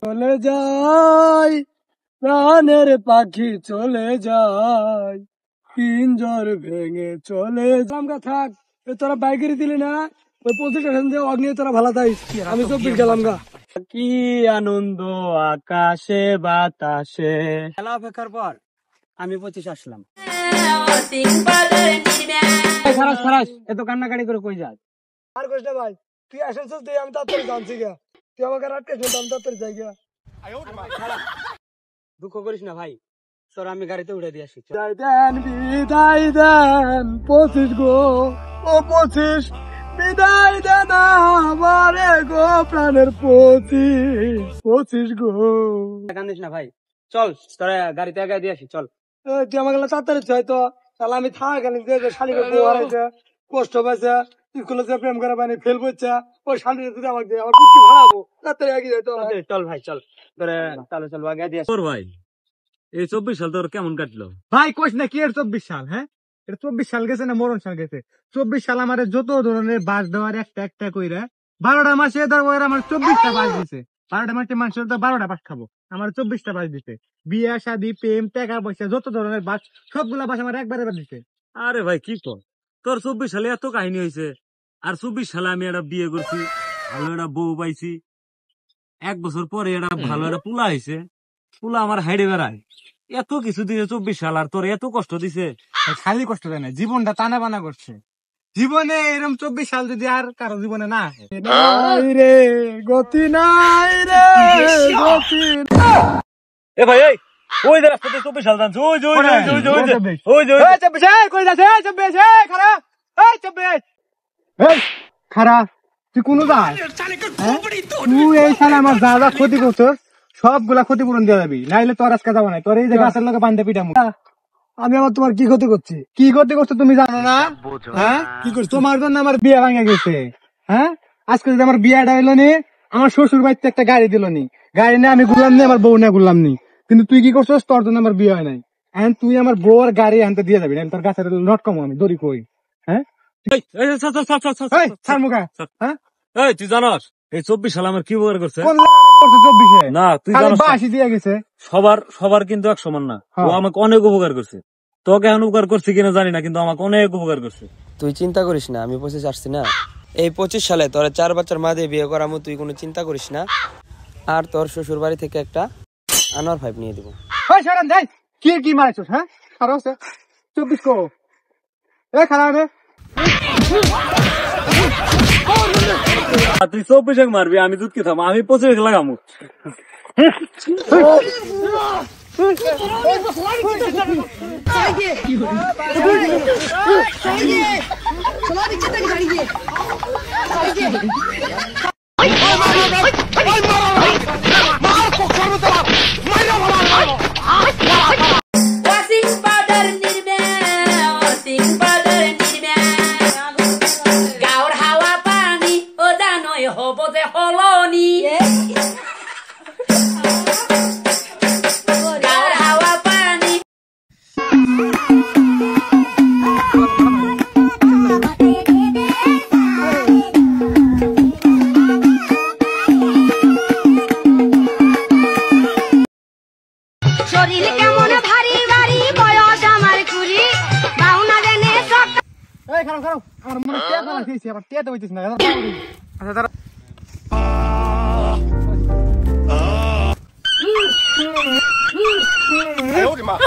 চলে যাই প্রাণের পাখি চলে যাই পিঞ্জর ভেঙে চলে যামগা থাক তোরা বাইকের দিলি না ওই 25 অগ্নি তোরা ভালো থাইস আমি 24 গেলাম গা কি আনন্দ আকাশে বাতাসে খেলা অপেক্ষার পর আমি 25 আসলাম এত কান্নাকাটি করে কই যাস আর কইস না ভাই তুই আসছিস তুই আমি তাড়াতাড়ি জানছি গা তুই আমাকে রাতকে শুনতে আমি তাড়াতাড়ি যাই গা দুঃখ করিস না ভাই তোর আমি গাড়িতে উঠে দিয়ে আসি বিদায় দেন 25 গো ও 25 বিদায় দেন আমারে গো প্রাণের 25 গো কান্দিস না ভাই চল তোরা গাড়িতে আগে দিয়ে আসি চল তুই আমাকে তাড়াতাড়ি চাই তো তাহলে আমি থাকা গেলি শালি হারাইছে কষ্ট পাইছে স্কুলে যে প্রেম করে বানি ফেল বইছে ওই শালি যদি আমাকে দিয়ে আমার কুটকি ভাড়াবো তাড়াতাড়ি আগে যাই তো চল ভাই চল তোরা তাহলে চল আগে দিয়ে আসি ভাই এই 24 সাল তোর কেমন কাটলো ভাই কোশ না কি এর 24 সাল হ্যাঁ এটা 24 সাল গেছে না মরণ সাল গেছে 24 সাল আমারে যত ধরনের বাস দেওয়ার একটা একটা কইরা 12টা মাসে ধর ওরা আমার 24টা বাস দিছে 12টা মাসে মানুষের তো 12টা বাস খাবো আমার 24টা বাস দিছে বিয়ে শাদী প্রেম টাকা পয়সা যত ধরনের বাস সবগুলা বাস আমার একবারে দিছে আরে ভাই কি কর তোর 24 সালে এত কাহিনী হয়েছে আর 24 সালে আমি একটা বিয়ে করছি ভালো একটা বউ পাইছি 1 বছর পরে একটা ভালো একটা পোলা হয়েছে পোলা আমার হাইডে বেড়ায় এত কিছু দিছে 24 সাল আর তোর এত কষ্ট দিছে খালি কষ্ট দেয় না জীবনটা টানা বানা করছে জীবনে এরকম 24 সাল যদি আর কারো জীবনে না রে গতি নাই রে গতি এ ভাই এই ওই যে রাস্তাতে 24 সাল জানছ ওই যে ওই যে ওই যে ওই যে 24 কই যাচ্ছে 24 খারা এই 24 এই খারা তুই কোন যাস তুই এই সালে আমার যা যা ক্ষতি করছস সবগুলা ক্ষতিপূরণ দিয়ে যাবি নাইলে তোর আজকে যাবো না তোর এই যে গাছের লোকে বান্ধে পিটামু আমি আবার তোমার কি ক্ষতি করছি কি ক্ষতি করছো তুমি জানো না হ্যাঁ কি করছো তোমার জন্য আমার বিয়ে ভাঙে গেছে হ্যাঁ আজকে যদি আমার বিয়েটা হইলো নি আমার শ্বশুর বাড়িতে একটা গাড়ি দিল নি গাড়ি নিয়ে আমি ঘুরলাম নি আমার বউ নিয়ে ঘুরলাম নি কিন্তু তুই কি করছো তোর জন্য আমার বিয়ে হয় নাই এখন তুই আমার বউ আর গাড়ি আনতে দিয়ে যাবি তোর গাছের লট কমো আমি দড়ি কই হ্যাঁ তুই জানাস এই 24 সাল আমার কি উপকার করছে না তুই সবার কিন্তু এক সমান না ও আমাকে অনেক উপকার করছে তোকে এখন উপকার করছে কিনা জানি না কিন্তু আমাকে অনেক উপকার করছে তুই চিন্তা করিস না আমি 25 আসছি না এই 25 সালে তোর 4 বাচ্চার মা দিয়ে বিয়ে করামু তুই কোনো চিন্তা করিস না আর তোর শ্বশুর বাড়ি থেকে একটা আনোয়ার 5 নিয়ে দিব কি কি মারছিস হ্যাঁ 24 কো এ খারাপ রে তুই 24 মারবি আমি দুধ কি থাম আমি 25 লাগামু আমার মনে টেয়া ফেলা খেয়েছি আবার টেয়াতে হইতেছ না আচ্ছা তারা哎呦我的妈！